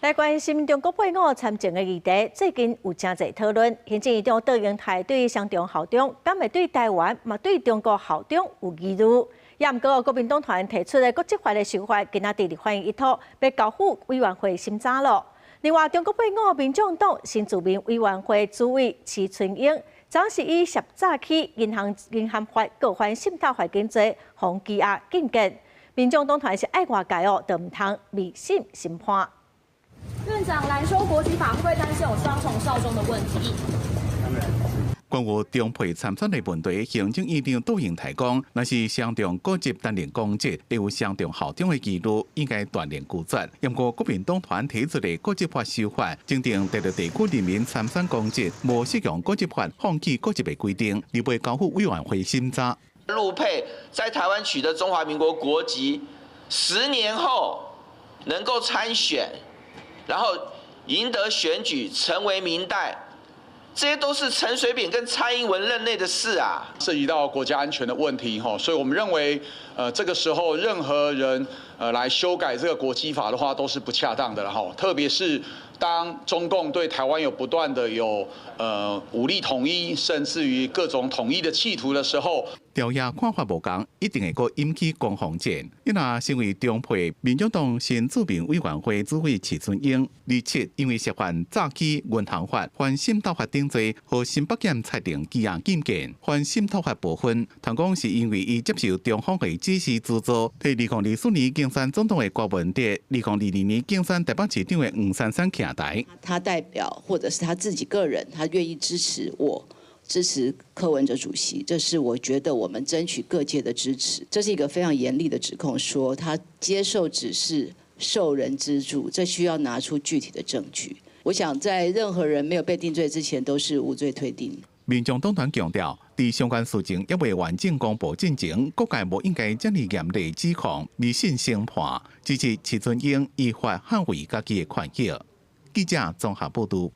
来关心中国配偶参政的议题，最近有真侪讨论。行政院长杜英台对双中校长，敢会对台湾嘛对中国校长有疑虑？也毋过，国民党团提出的国际法的修法，今仔日反映一套，被教育委员会审查了。另外，中国配偶民众党新自民委员会主委齐春英，早是以涉诈欺、银行法、个犯渗透法经罪，防羁押禁见。民众党团是爱外界哦，就唔通迷信审判。院长来说，国籍法会不会担心有双重效忠的问题？关于中配参选的问题，行政院长杜英台讲，若是双重国籍担任公职，有双重校长的疑虑，应该断然拒绝。不过，国民党团提出的国籍法修法，正定得到地区人民参选公职，无适用国籍法放弃国籍的规定，而被交付委员会审查。陆配在台湾取得中华民国国籍，10年后能够参选，然后赢得选举，成为民代。这些都是陈水扁跟蔡英文任内的事啊，涉及到国家安全的问题哈，所以我们认为，这个时候任何人来修改这个国籍法的话，都是不恰当的了哈。特别是当中共对台湾有不断的武力统一，甚至于各种统一的企图的时候，朝野看法无同，一定会阁引起攻防战。因若身为中配民众党新自民委员会主委齐春英，27因为涉犯诈欺、银行法、反渗透法等罪，和新北检裁定羁押禁见。反渗透法部分，通讲是因为伊接受中方的指示资助，替2024年竞选总统的郭文哲，2022年竞选台北市长的黄珊珊徛台。他代表或者是他自己个人，他愿意支持我。支持柯文哲主席，这是我觉得我们争取各界的支持。这是一个非常严厉的指控，说他接受指示、受人资助，这需要拿出具体的证据。我想在任何人没有被定罪之前，都是无罪推定。民众党团强调，在相关事情还未完整公布进前，各界无应该这么严厉指控、迷信审判，支持齐春英依法捍卫家己的权益。记者综合报道。